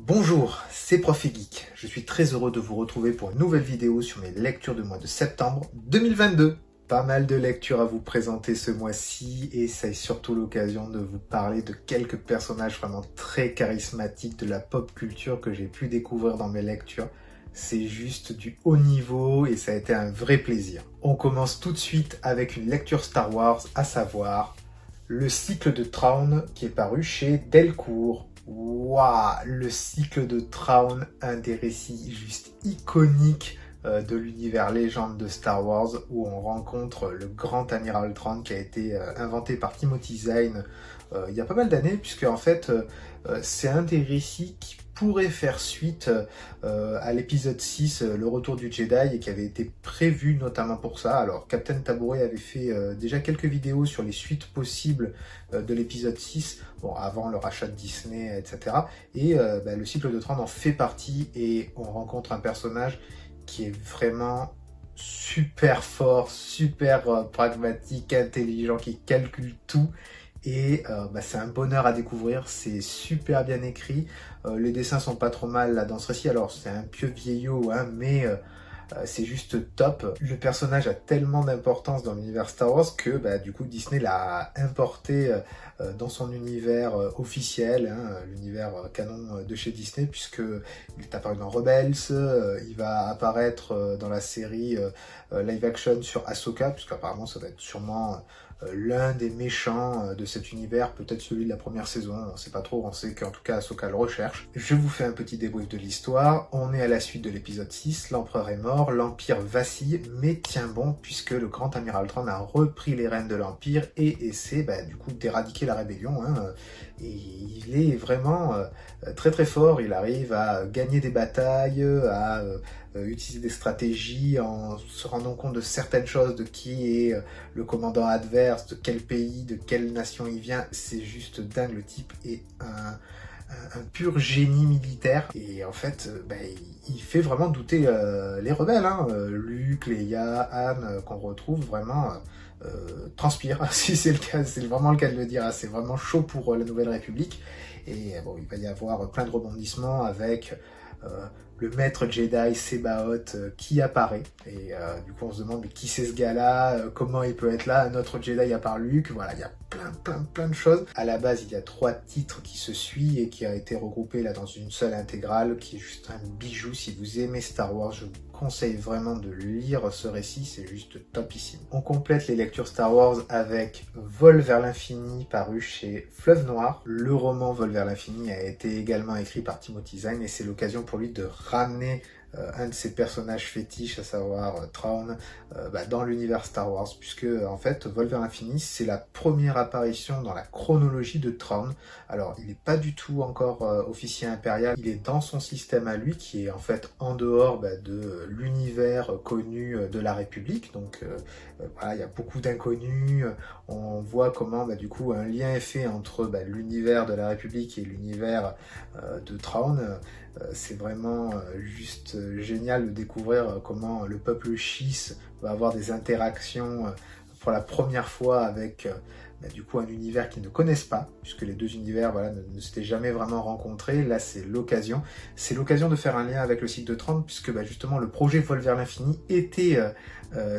Bonjour, c'est Profit Geek. Je suis très heureux de vous retrouver pour une nouvelle vidéo sur mes lectures du mois de septembre 2022. Pas mal de lectures à vous présenter ce mois-ci et c'est surtout l'occasion de vous parler de quelques personnages vraiment très charismatiques de la pop culture que j'ai pu découvrir dans mes lectures. C'est juste du haut niveau et ça a été un vrai plaisir. On commence tout de suite avec une lecture Star Wars, à savoir le cycle de Thrawn qui est paru chez Delcourt. Waouh, le cycle de Thrawn, un des récits juste iconiques de l'univers légende de Star Wars, où on rencontre le grand amiral Thrawn qui a été inventé par Timothy Zahn il y a pas mal d'années, puisque en fait c'est un des récits qui pourrait faire suite à l'épisode 6, le retour du Jedi, et qui avait été prévu notamment pour ça. Alors Captain Tabouret avait fait déjà quelques vidéos sur les suites possibles de l'épisode 6, bon, avant le rachat de Disney, etc. Et le cycle de Thrawn en fait partie, et on rencontre un personnage qui est vraiment super fort, super pragmatique, intelligent, qui calcule tout. Et c'est un bonheur à découvrir, c'est super bien écrit, les dessins sont pas trop mal là dans ce récit, alors c'est un pieux vieillot, hein, mais c'est juste top. Le personnage a tellement d'importance dans l'univers Star Wars que du coup Disney l'a importé dans son univers officiel, hein, l'univers canon de chez Disney, puisque il est apparu dans Rebels, il va apparaître dans la série live action sur Ahsoka, puisqu'apparemment ça va être sûrement l'un des méchants de cet univers, peut-être celui de la première saison, on sait pas trop, on sait qu'en tout cas Ahsoka le recherche. Je vous fais un petit débrief de l'histoire. On est à la suite de l'épisode 6, l'empereur est mort, l'empire vacille, mais tient bon puisque le grand amiral Thrawn a repris les rênes de l'empire et essaie du coup d'éradiquer la rébellion, hein. Et il est vraiment très très fort, il arrive à gagner des batailles, à utiliser des stratégies en se rendant compte de certaines choses, de qui est le commandant adverse, de quel pays, de quelle nation il vient. C'est juste dingue, le type est un pur génie militaire, et en fait il fait vraiment douter les rebelles, hein. Luke, Leia, Anne, qu'on retrouve vraiment transpire, si c'est le cas, c'est vraiment le cas de le dire, hein. C'est vraiment chaud pour la Nouvelle République, et bon, il va y avoir plein de rebondissements avec le maître Jedi Sebaot qui apparaît, et du coup on se demande mais qui c'est ce gars-là, comment il peut être là, un autre Jedi à part Luke. Voilà, il y a plein de choses. À la base, il y a 3 titres qui se suivent et qui a été regroupé là dans une seule intégrale, qui est juste un bijou. Si vous aimez Star Wars, je vous conseille vraiment de lire ce récit, c'est juste topissime. On complète les lectures Star Wars avec Vol vers l'infini, paru chez Fleuve Noir. Le roman Vol vers l'infini a été également écrit par Timothy Zahn, et c'est l'occasion pour lui de ramener un de ses personnages fétiches, à savoir Thrawn, dans l'univers Star Wars, puisque en fait Vol vers l'infini, c'est la première apparition dans la chronologie de Thrawn. Alors il n'est pas du tout encore officier impérial, il est dans son système à lui, qui est en fait en dehors de l'univers connu de la République, donc voilà, il y a beaucoup d'inconnus. On voit comment du coup un lien est fait entre l'univers de la République et l'univers de Thrawn. C'est vraiment juste génial de découvrir comment le peuple Chiss va avoir des interactions pour la première fois avec du coup un univers qu'ils ne connaissent pas, puisque les deux univers ne s'étaient jamais vraiment rencontrés. Là c'est l'occasion de faire un lien avec le cycle de Thrawn, puisque justement le projet Vol vers l'infini était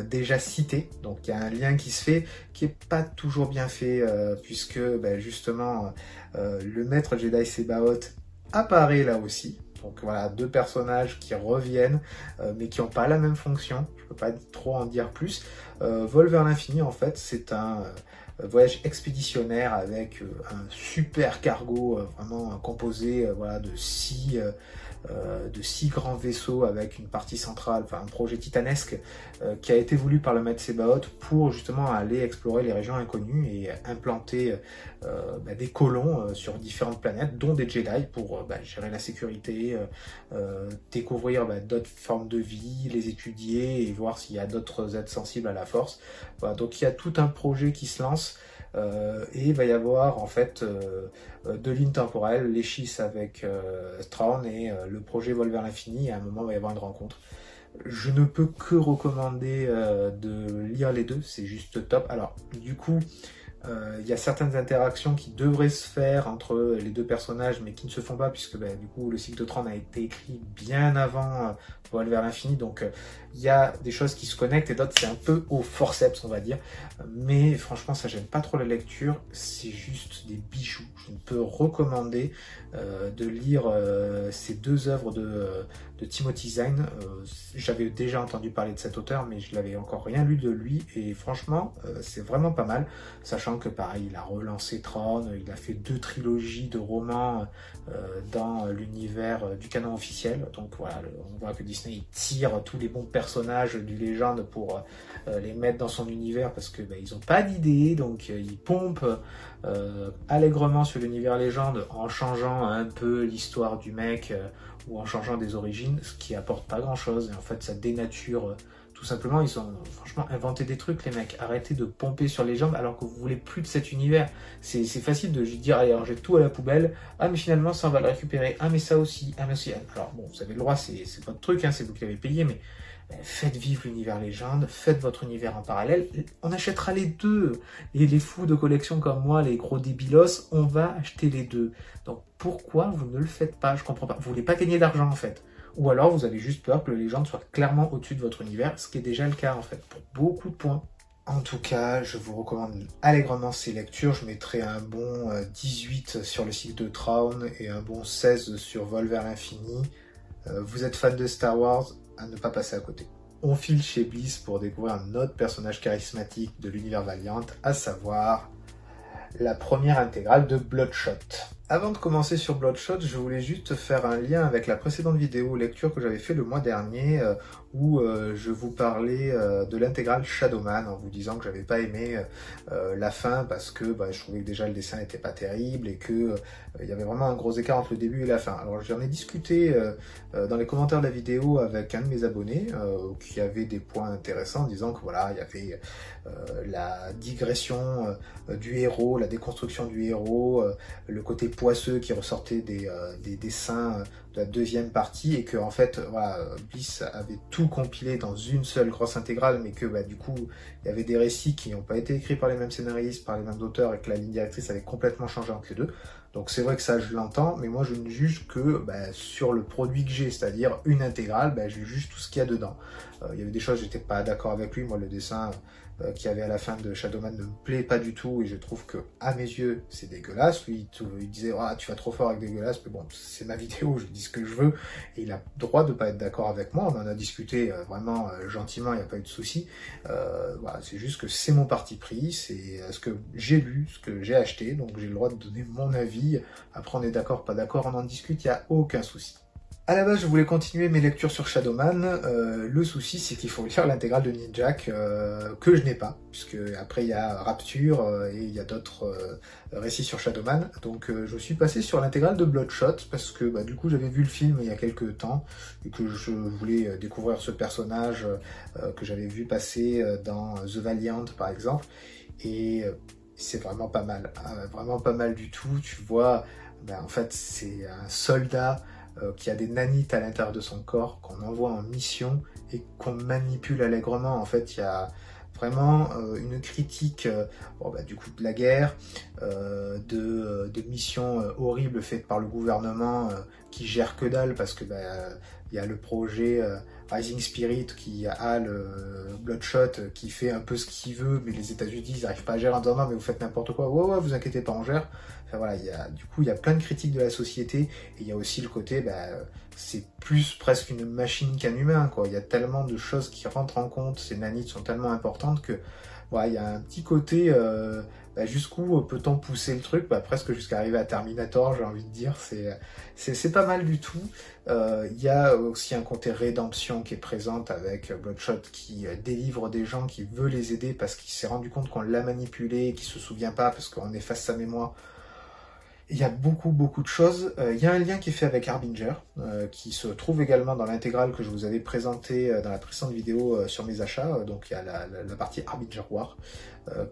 déjà cité, donc il y a un lien qui se fait, qui est pas toujours bien fait, puisque justement le maître Jedi Sebaot apparaît là aussi. Donc voilà, 2 personnages qui reviennent, mais qui n'ont pas la même fonction. Je peux pas trop en dire plus. Vol vers l'infini, en fait, c'est un voyage expéditionnaire avec un super cargo vraiment composé de 6 grands vaisseaux, avec une partie centrale, enfin un projet titanesque qui a été voulu par le maître Sebaot pour justement aller explorer les régions inconnues et implanter des colons sur différentes planètes, dont des Jedi, pour gérer la sécurité, découvrir d'autres formes de vie, les étudier et voir s'il y a d'autres êtres sensibles à la force. Voilà, donc il y a tout un projet qui se lance. Et il va y avoir en fait 2 lignes temporelles, les Chiss avec Thrawn et le projet Vol vers l'infini, et à un moment il va y avoir une rencontre. Je ne peux que recommander de lire les deux, c'est juste top. Alors du coup, Il y a certaines interactions qui devraient se faire entre les deux personnages, mais qui ne se font pas, puisque bah, du coup le cycle de Tron a été écrit bien avant Vol vers l'infini, donc il y a des choses qui se connectent et d'autres c'est un peu au forceps on va dire, mais franchement ça gêne pas trop la lecture, c'est juste des bijoux. Je ne peux recommander de lire ces deux œuvres de Timothy Zahn. J'avais déjà entendu parler de cet auteur, mais je n'avais encore rien lu de lui, et franchement c'est vraiment pas mal, sachant que pareil il a relancé Tron, il a fait 2 trilogies de romans dans l'univers du canon officiel, donc voilà, on voit que Disney tire tous les bons personnages du Légende pour les mettre dans son univers, parce que bah, ils n'ont pas d'idée, donc ils pompent allègrement sur l'univers Légende en changeant un peu l'histoire du mec ou en changeant des origines, ce qui apporte pas grand chose, et en fait ça dénature tout simplement. Ils ont franchement inventé des trucs les mecs, arrêtez de pomper sur les jambes alors que vous voulez plus de cet univers. C'est facile de dire allez alors j'ai tout à la poubelle, ah mais finalement ça on va le récupérer, ah mais ça aussi, ah mais aussi. Alors bon vous avez le droit, c'est votre truc, hein, c'est vous qui l'avez payé, mais faites vivre l'univers Légende, faites votre univers en parallèle, on achètera les deux. Et les fous de collection comme moi, les gros débilos, on va acheter les deux. Donc pourquoi vous ne le faites pas? Je comprends pas. Vous voulez pas gagner d'argent en fait. Ou alors vous avez juste peur que le Légende soit clairement au-dessus de votre univers, ce qui est déjà le cas en fait, pour beaucoup de points. En tout cas, je vous recommande allègrement ces lectures. Je mettrai un bon 18 sur le cycle de Tron et un bon 16 sur Vol vers l'infini. Vous êtes fan de Star Wars, à ne pas passer à côté. On file chez Bliss pour découvrir un autre personnage charismatique de l'univers Valiant, à savoir la première intégrale de Bloodshot. Avant de commencer sur Bloodshot, je voulais juste faire un lien avec la précédente vidéo lecture que j'avais fait le mois dernier, où je vous parlais de l'intégrale Shadowman, en vous disant que j'avais pas aimé la fin parce que bah, je trouvais que déjà le dessin n'était pas terrible et que il y avait vraiment un gros écart entre le début et la fin. Alors j'en ai discuté dans les commentaires de la vidéo avec un de mes abonnés qui avait des points intéressants, en disant que voilà, il y avait la digression du héros, la déconstruction du héros, le côté poisseux qui ressortait des dessins de la deuxième partie, et que en fait voilà, Bliss avait tout compilé dans une seule grosse intégrale, mais que bah, du coup il y avait des récits qui n'ont pas été écrits par les mêmes scénaristes, par les mêmes auteurs, et que la ligne directrice avait complètement changé entre les deux. Donc c'est vrai que ça je l'entends, mais moi je ne juge que bah, sur le produit que j'ai, c'est-à-dire une intégrale, bah, je juge tout ce qu'il y a dedans. Il y avait des choses, j'étais pas d'accord avec lui, moi le dessin qu'il y avait à la fin de Shadowman ne me plaît pas du tout, et je trouve que à mes yeux c'est dégueulasse. Lui il disait ah tu vas trop fort avec dégueulasse, mais bon c'est ma vidéo, je dis ce que je veux, et il a le droit de pas être d'accord avec moi. On en a discuté vraiment gentiment, il n'y a pas eu de souci. Voilà, c'est juste que c'est mon parti pris, c'est ce que j'ai lu, ce que j'ai acheté, donc j'ai le droit de donner mon avis. Après on est d'accord, pas d'accord, on en discute, il n'y a aucun souci. À la base, je voulais continuer mes lectures sur Shadowman. Le souci, c'est qu'il faut lire l'intégrale de Ninjak, que je n'ai pas, puisque après il y a Rapture et il y a d'autres récits sur Shadowman. Donc je suis passé sur l'intégrale de Bloodshot, parce que bah, du coup j'avais vu le film il y a quelques temps, et que je voulais découvrir ce personnage que j'avais vu passer dans The Valiant par exemple. Et c'est vraiment pas mal, vraiment pas mal du tout. Tu vois, bah, en fait c'est un soldat qui a des nanites à l'intérieur de son corps, qu'on envoie en mission et qu'on manipule allègrement. En fait, il y a vraiment une critique bon, bah, du coup de la guerre, de missions horribles faites par le gouvernement qui gère que dalle, parce que bah, il y a le projet Rising Spirit qui a le Bloodshot qui fait un peu ce qu'il veut, mais les États-Unis ils n'arrivent pas à gérer en disant non mais vous faites n'importe quoi, ouais vous inquiétez pas on gère. Enfin voilà, du coup il y a plein de critiques de la société, et il y a aussi le côté bah, c'est plus presque une machine qu'un humain quoi. Il y a tellement de choses qui rentrent en compte, ces nanites sont tellement importantes que voilà, il y a un petit côté bah, jusqu'où peut-on pousser le truc, bah, presque jusqu'à arriver à Terminator, j'ai envie de dire, c'est pas mal du tout. Il y a aussi un côté rédemption qui est présente avec Bloodshot qui délivre des gens, qui veut les aider parce qu'il s'est rendu compte qu'on l'a manipulé, qu'il se souvient pas parce qu'on efface sa mémoire. Il y a beaucoup de choses. Il y a un lien qui est fait avec Harbinger, qui se trouve également dans l'intégrale que je vous avais présentée dans la précédente vidéo sur mes achats. Donc il y a la partie Harbinger War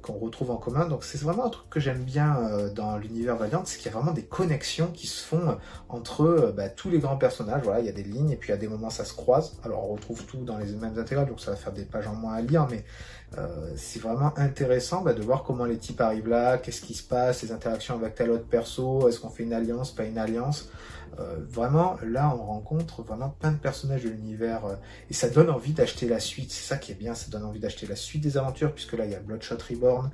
qu'on retrouve en commun. Donc c'est vraiment un truc que j'aime bien dans l'univers Valiant, c'est qu'il y a vraiment des connexions qui se font entre tous les grands personnages. Voilà, il y a des lignes et puis à des moments ça se croise. Alors on retrouve tout dans les mêmes intégrales, donc ça va faire des pages en moins à lire, mais c'est vraiment intéressant de voir comment les types arrivent là, qu'est-ce qui se passe, les interactions avec tel autre perso, est-ce qu'on fait une alliance, pas une alliance. Vraiment, là, on rencontre vraiment plein de personnages de l'univers et ça donne envie d'acheter la suite. C'est ça qui est bien, ça donne envie d'acheter la suite des aventures, puisque là, il y a Bloodshot Reborn,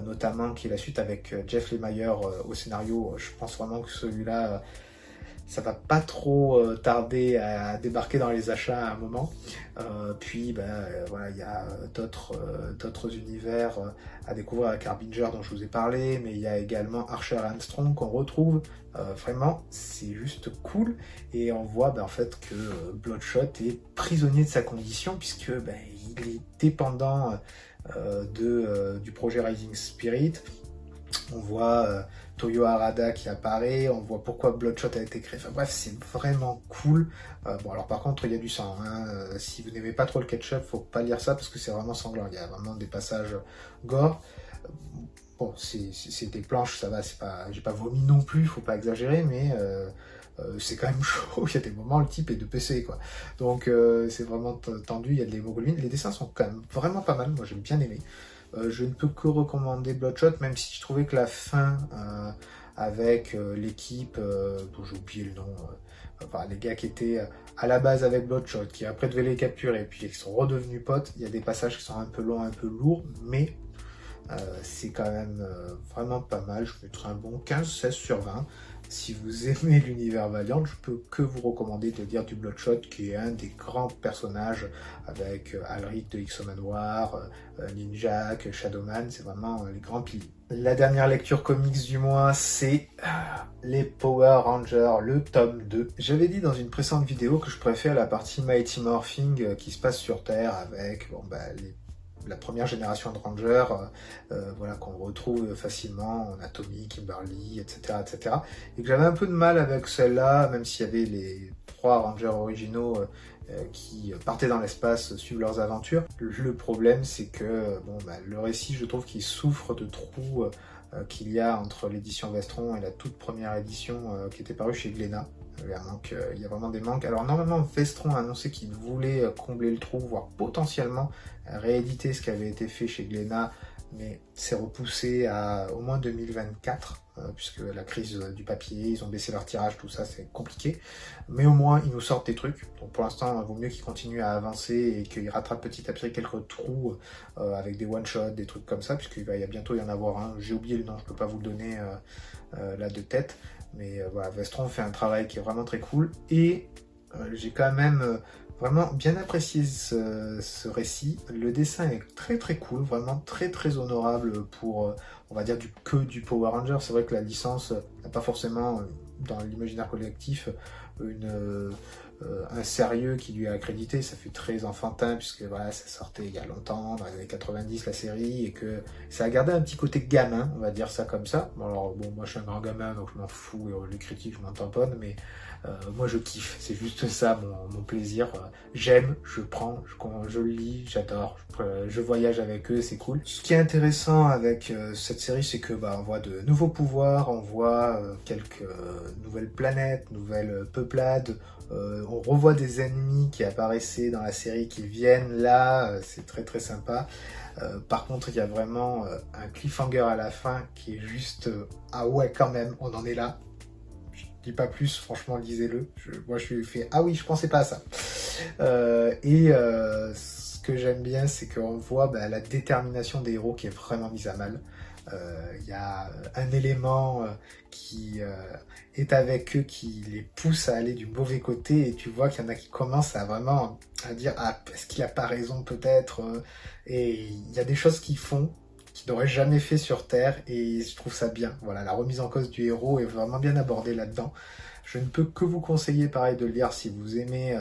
notamment, qui est la suite avec Jeff Lemire au scénario. Je pense vraiment que celui-là, ça va pas trop tarder à débarquer dans les achats à un moment. Puis voilà, il y a d'autres univers à découvrir avec Harbinger dont je vous ai parlé, mais il y a également Archer et Armstrong qu'on retrouve. Vraiment, c'est juste cool. Et on voit en fait que Bloodshot est prisonnier de sa condition, puisque il est dépendant du projet Rising Spirit. On voit Toyo Harada qui apparaît, on voit pourquoi Bloodshot a été créé. Enfin bref, c'est vraiment cool. Bon alors par contre, il y a du sang. Si vous n'aimez pas trop le ketchup, faut pas lire ça parce que c'est vraiment sanglant. Il y a vraiment des passages gore. Bon, c'est des planches, ça va. C'est pas, j'ai pas vomi non plus, faut pas exagérer, mais c'est quand même chaud. Il y a des moments, le type est de PC quoi. Donc c'est vraiment tendu. Il y a de l'hémoglobine. Les dessins sont quand même vraiment pas mal. Moi, j'ai bien aimé. Je ne peux que recommander Bloodshot, même si je trouvais que la fin avec l'équipe, dont j'ai oublié le nom, les gars qui étaient à la base avec Bloodshot, qui après devaient les capturer, puis qui sont redevenus potes, il y a des passages qui sont un peu longs, un peu lourds, mais c'est quand même vraiment pas mal. Je mettrai un bon 15-16 sur 20. Si vous aimez l'univers Valiant, je peux que vous recommander de lire du Bloodshot, qui est un des grands personnages avec Alric de X-O Manoir, Ninjak, Shadowman, c'est vraiment les grands piliers. La dernière lecture comics du mois, c'est les Power Rangers, le tome 2. J'avais dit dans une précédente vidéo que je préfère la partie Mighty Morphing qui se passe sur Terre avec la première génération de Rangers, voilà, qu'on retrouve facilement en Atomy, Kimberly, etc., etc. Et que j'avais un peu de mal avec celle-là, même s'il y avait les 3 Rangers originaux qui partaient dans l'espace, suivent leurs aventures. Le problème, c'est que le récit, je trouve qu'il souffre de trous qu'il y a entre l'édition Vestron et la toute première édition qui était parue chez Glénat. Il y a vraiment des manques. Alors normalement, Vestron a annoncé qu'il voulait combler le trou, voire potentiellement rééditer ce qui avait été fait chez Glénat, mais c'est repoussé à au moins 2024, puisque la crise du papier, ils ont baissé leur tirage, tout ça, c'est compliqué. Mais au moins, ils nous sortent des trucs. Donc pour l'instant, il vaut mieux qu'ils continuent à avancer et qu'ils rattrapent petit à petit quelques trous avec des one-shots, des trucs comme ça, puisqu'il va bientôt y en avoir un. J'ai oublié le nom, je peux pas vous le donner là de tête. Mais voilà, Vestron fait un travail qui est vraiment très cool. Et j'ai quand même vraiment bien apprécié ce récit. Le dessin est très cool, vraiment très honorable pour, on va dire, que du Power Ranger. C'est vrai que la licence n'a pas forcément, dans l'imaginaire collectif, un sérieux qui lui est accrédité. Ça fait très enfantin, puisque voilà, ça sortait il y a longtemps, dans les années 90, la série, et que ça a gardé un petit côté gamin, on va dire ça comme ça. Bon, alors, bon, moi je suis un grand gamin, donc je m'en fous, les critiques, je m'en tamponne, mais moi je kiffe, c'est juste ça mon plaisir. J'aime, je prends, je lis, j'adore, je voyage avec eux, c'est cool. Ce qui est intéressant avec cette série, c'est que on voit de nouveaux pouvoirs, on voit quelques nouvelles planètes, nouvelles peuplades, on revoit des ennemis qui apparaissaient dans la série qui viennent là, c'est très sympa. Par contre, il y a vraiment un cliffhanger à la fin qui est juste ah ouais, quand même, on en est là. Je dis pas plus, franchement, lisez-le. Moi, je suis fait ah oui, je pensais pas à ça. Ce que j'aime bien, c'est qu'on voit la détermination des héros qui est vraiment mise à mal. Il y a un élément qui est avec eux, qui les pousse à aller du mauvais côté, et tu vois qu'il y en a qui commencent à vraiment à dire ah, est-ce qu'il a pas raison peut-être, et il y a des choses qu'ils font qu'ils n'auraient jamais fait sur Terre, et je trouve ça bien. Voilà, la remise en cause du héros est vraiment bien abordée là-dedans. Je ne peux que vous conseiller pareil de le lire si vous aimez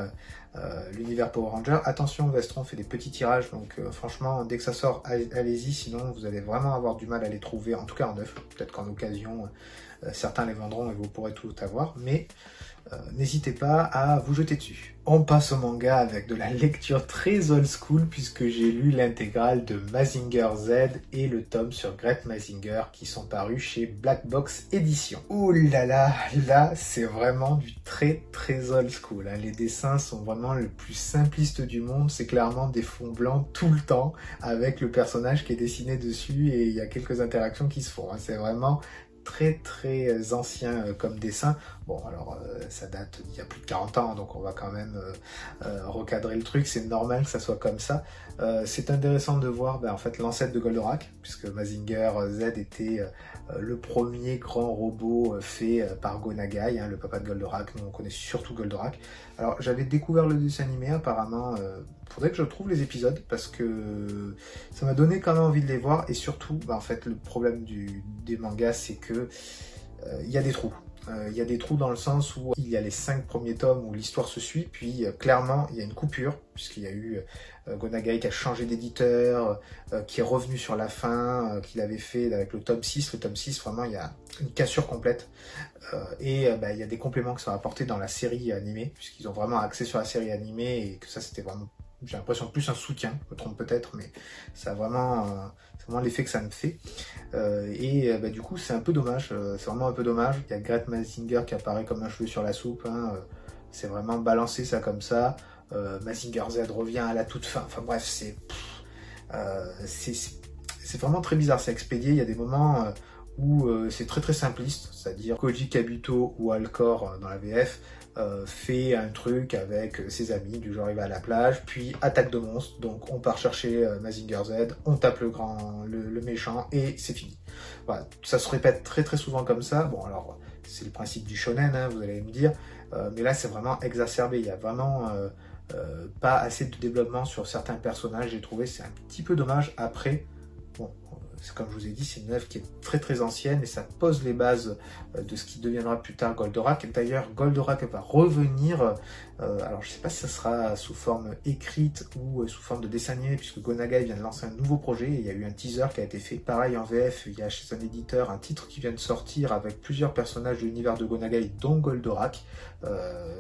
l'univers Power Ranger. Attention, Vestron fait des petits tirages, donc franchement, dès que ça sort, allez-y, sinon vous allez vraiment avoir du mal à les trouver, en tout cas en neuf, peut-être qu'en occasion, Certains les vendront et vous pourrez tout avoir, mais n'hésitez pas à vous jeter dessus. On passe au manga avec de la lecture très old school puisque j'ai lu l'intégrale de Mazinger Z et le tome sur Great Mazinger qui sont parus chez Black Box Édition. Ouh là là, là c'est vraiment du très old school. Hein. Les dessins sont vraiment le plus simpliste du monde, c'est clairement des fonds blancs tout le temps avec le personnage qui est dessiné dessus et il y a quelques interactions qui se font. Hein. C'est vraiment très ancien comme dessin. Bon, alors ça date d'il y a plus de 40 ans, donc on va quand même recadrer le truc, c'est normal que ça soit comme ça. C'est intéressant de voir en fait l'ancêtre de Goldorak, puisque Mazinger Z était le premier grand robot fait par Go Nagai, hein, le papa de Goldorak. Nous on connaît surtout Goldorak. Alors j'avais découvert le dessin animé, apparemment faudrait que je trouve les épisodes parce que ça m'a donné quand même envie de les voir, et surtout en fait le problème des mangas c'est que il y a des trous. Il y a des trous dans le sens où il y a les 5 premiers tomes où l'histoire se suit, puis clairement il y a une coupure, puisqu'il y a eu Go Nagai qui a changé d'éditeur, qui est revenu sur la fin qu'il avait fait avec le tome 6. Le tome 6, vraiment, il y a une cassure complète. Il y a des compléments qui sont apportés dans la série animée, puisqu'ils ont vraiment axé sur la série animée, et que ça c'était vraiment, j'ai l'impression, plus un soutien, je me trompe peut-être, mais ça a vraiment, c'est vraiment l'effet que ça me fait. Du coup, c'est un peu dommage, c'est vraiment un peu dommage. Il y a Great Mazinger qui apparaît comme un cheveu sur la soupe, hein, c'est vraiment balancé ça comme ça. Mazinger Z revient à la toute fin, enfin bref, c'est vraiment très bizarre, c'est expédié. Il y a des moments où c'est très simpliste, c'est-à-dire Koji Kabuto ou Alcor dans la VF fait un truc avec ses amis, du genre il va à la plage, puis attaque de monstres, donc on part chercher Mazinger Z, on tape le méchant et c'est fini. Voilà, ça se répète très souvent comme ça. Bon alors c'est le principe du shonen, hein, vous allez me dire, mais là c'est vraiment exacerbé, il y a vraiment pas assez de développement sur certains personnages, j'ai trouvé, c'est un petit peu dommage. Après, bon, comme je vous ai dit, c'est une œuvre qui est très ancienne et ça pose les bases de ce qui deviendra plus tard Goldorak. Et d'ailleurs, Goldorak va revenir, alors je ne sais pas si ça sera sous forme écrite ou sous forme de dessin animé, puisque Go Nagai vient de lancer un nouveau projet et il y a eu un teaser qui a été fait. Pareil en VF, il y a chez un éditeur un titre qui vient de sortir avec plusieurs personnages de l'univers de Go Nagai, dont Goldorak.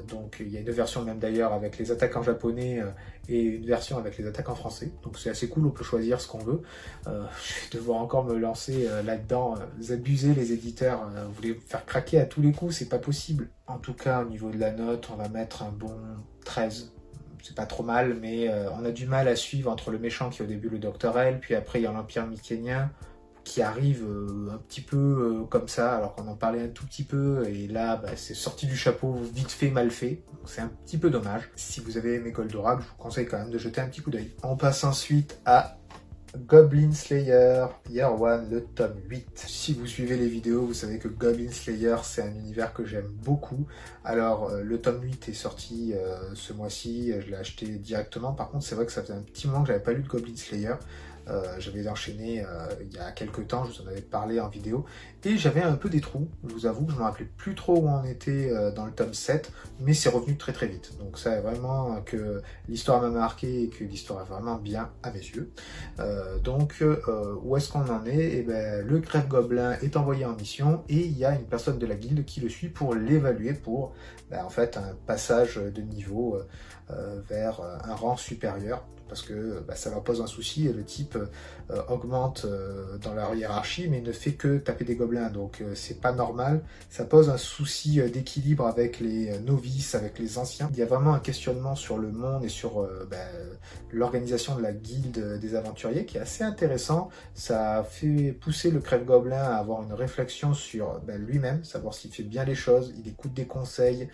Donc il y a une version même d'ailleurs avec les attaques en japonais et une version avec les attaques en français. Donc c'est assez cool, on peut choisir ce qu'on veut. Je vais devoir encore me lancer là-dedans. Vous abusez les éditeurs, vous voulez me faire craquer à tous les coups, c'est pas possible. En tout cas, au niveau de la note, on va mettre un bon 13. C'est pas trop mal, mais on a du mal à suivre entre le méchant qui est au début le Dr. L, puis après il y a l'Empire mykénien qui arrive un petit peu comme ça, alors qu'on en parlait un tout petit peu, et là c'est sorti du chapeau, vite fait, mal fait, donc c'est un petit peu dommage. Si vous avez aimé Goldorak, je vous conseille quand même de jeter un petit coup d'œil. On passe ensuite à Goblin Slayer Year One, le tome 8. Si vous suivez les vidéos, vous savez que Goblin Slayer, c'est un univers que j'aime beaucoup. Alors, le tome 8 est sorti ce mois-ci, je l'ai acheté directement. Par contre, c'est vrai que ça faisait un petit moment que j'avais pas lu de Goblin Slayer. J'avais enchaîné il y a quelques temps, je vous en avais parlé en vidéo, et j'avais un peu des trous, je vous avoue que je ne me rappelais plus trop où on était dans le tome 7, mais c'est revenu très vite, donc ça vraiment que l'histoire m'a marqué et que l'histoire est vraiment bien à mes yeux. Où est-ce qu'on en est? Et le Crève Gobelin est envoyé en mission, et il y a une personne de la guilde qui le suit pour l'évaluer pour en fait un passage de niveau vers un rang supérieur, parce que ça leur pose un souci, et le type augmente dans leur hiérarchie, mais ne fait que taper des gobelins, donc c'est pas normal, ça pose un souci d'équilibre avec les novices, avec les anciens. Il y a vraiment un questionnement sur le monde et sur l'organisation de la guilde des aventuriers qui est assez intéressant. Ça fait pousser le Crève-Gobelin à avoir une réflexion sur lui-même, savoir s'il fait bien les choses, il écoute des conseils,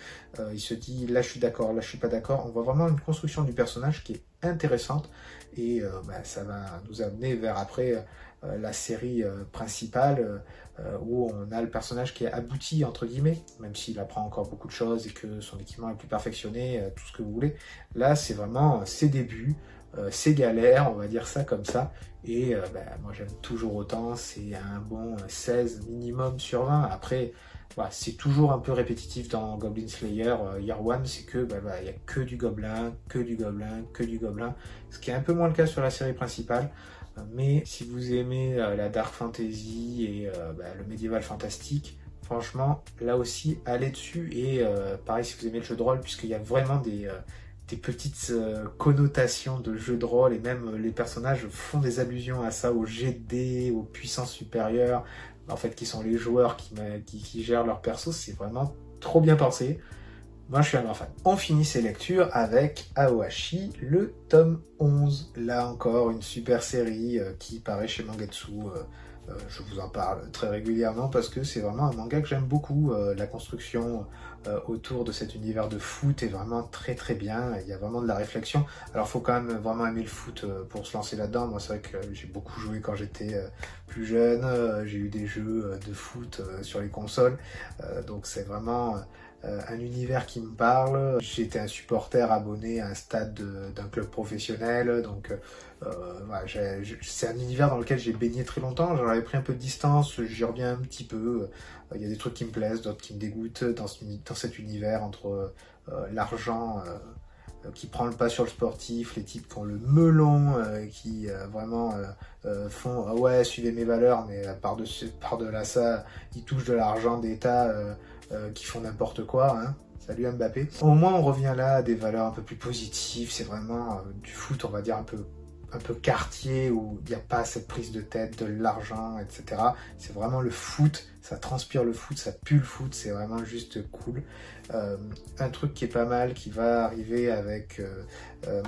il se dit là je suis d'accord, là je suis pas d'accord. On voit vraiment une construction du personnage qui est intéressante, et ça va nous amener vers après la série principale où on a le personnage qui est abouti entre guillemets, même s'il apprend encore beaucoup de choses et que son équipement est plus perfectionné, tout ce que vous voulez. Là c'est vraiment ses débuts, ses galères, on va dire ça comme ça, et moi j'aime toujours autant, c'est un bon 16 minimum sur 20. Après voilà, c'est toujours un peu répétitif dans Goblin Slayer Year One, c'est que il y a que du gobelin, que du gobelin, que du gobelin, ce qui est un peu moins le cas sur la série principale. Mais si vous aimez la dark fantasy et le médiéval fantastique, Franchement, là aussi, allez dessus. Et pareil, si vous aimez le jeu de rôle, puisqu'il y a vraiment des petites connotations de jeu de rôle, et même les personnages font des allusions à ça, aux jets de dés, aux puissances supérieures, en fait, qui sont les joueurs qui gèrent leur perso. C'est vraiment trop bien pensé. Moi, je suis un grand fan. On finit ces lectures avec Aoashi, le tome 11. Là encore, une super série qui paraît chez Mangetsu. Je vous en parle très régulièrement parce que c'est vraiment un manga que j'aime beaucoup. La construction autour de cet univers de foot est vraiment très très bien. Il y a vraiment de la réflexion. Alors, il faut quand même vraiment aimer le foot pour se lancer là-dedans. Moi, c'est vrai que j'ai beaucoup joué quand j'étais plus jeune. J'ai eu des jeux de foot sur les consoles. Donc, c'est vraiment un univers qui me parle. J'étais un supporter abonné à un stade d'un club professionnel, donc voilà, c'est un univers dans lequel j'ai baigné très longtemps. J'en avais pris un peu de distance, j'y reviens un petit peu. Il y a des trucs qui me plaisent, d'autres qui me dégoûtent dans cet univers entre l'argent qui prend le pas sur le sportif, les types qui ont le melon, qui vraiment font ah ouais, suivez mes valeurs, mais par-delà ça, ils touchent de l'argent d'État qui font n'importe quoi. Hein. Salut Mbappé. Au moins, on revient là à des valeurs un peu plus positives. C'est vraiment du foot, on va dire, un peu quartier, où il n'y a pas cette prise de tête de l'argent, etc. C'est vraiment le foot, ça transpire le foot, ça pue le foot, c'est vraiment juste cool. Un truc qui est pas mal, qui va arriver avec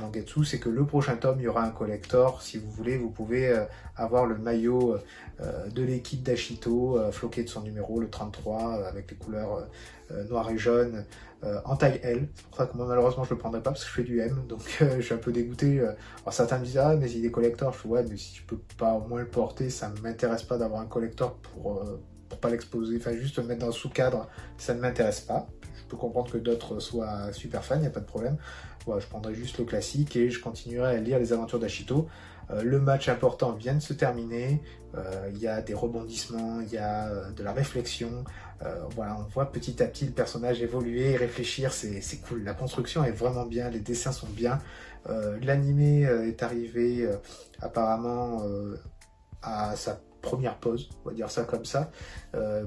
Mangetsu, c'est que le prochain tome, il y aura un collector. Si vous voulez, vous pouvez avoir le maillot de l'équipe d'Ashito, floqué de son numéro, le 33, avec les couleurs noir et jaune, en taille L. C'est pour ça que moi, malheureusement, je le prendrai pas parce que je fais du M, donc je suis un peu dégoûté. Alors certains me disent ah mais il est collector, je fais ouais mais si je peux pas au moins le porter, ça ne m'intéresse pas d'avoir un collector pour pas l'exposer, enfin juste le mettre dans le sous-cadre, ça ne m'intéresse pas. Je peux comprendre que d'autres soient super fans, il n'y a pas de problème. Voilà, je prendrai juste le classique et je continuerai à lire les aventures d'Ashito. Le match important vient de se terminer, il y a des rebondissements, il y a de la réflexion, voilà, on voit petit à petit le personnage évoluer, réfléchir, c'est cool, la construction est vraiment bien, les dessins sont bien, l'animé est arrivé apparemment à sa première pause, on va dire ça comme ça,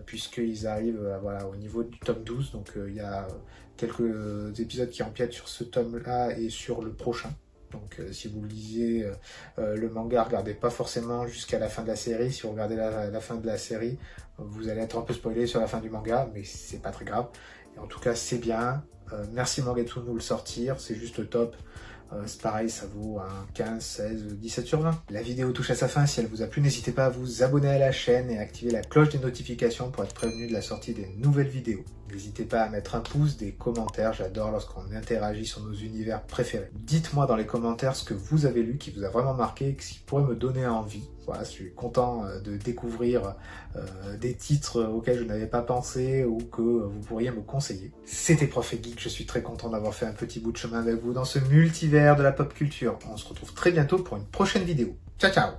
puisqu'ils arrivent voilà, au niveau du tome 12, donc il y a quelques épisodes qui empiètent sur ce tome-là et sur le prochain. Donc si vous lisez le manga, regardez pas forcément jusqu'à la fin de la série. Si vous regardez la fin de la série, vous allez être un peu spoilé sur la fin du manga, mais c'est pas très grave. Et en tout cas, c'est bien. Merci Mangetsu de nous le sortir, c'est juste top. C'est pareil, ça vaut un 15, 16, 17 sur 20. La vidéo touche à sa fin. Si elle vous a plu, n'hésitez pas à vous abonner à la chaîne et à activer la cloche des notifications pour être prévenu de la sortie des nouvelles vidéos. N'hésitez pas à mettre un pouce, des commentaires. J'adore lorsqu'on interagit sur nos univers préférés. Dites-moi dans les commentaires ce que vous avez lu qui vous a vraiment marqué et ce qui pourrait me donner envie. Voilà, je suis content de découvrir des titres auxquels je n'avais pas pensé ou que vous pourriez me conseiller. C'était Prof et Geek, je suis très content d'avoir fait un petit bout de chemin avec vous dans ce multivers de la pop culture. On se retrouve très bientôt pour une prochaine vidéo. Ciao ciao!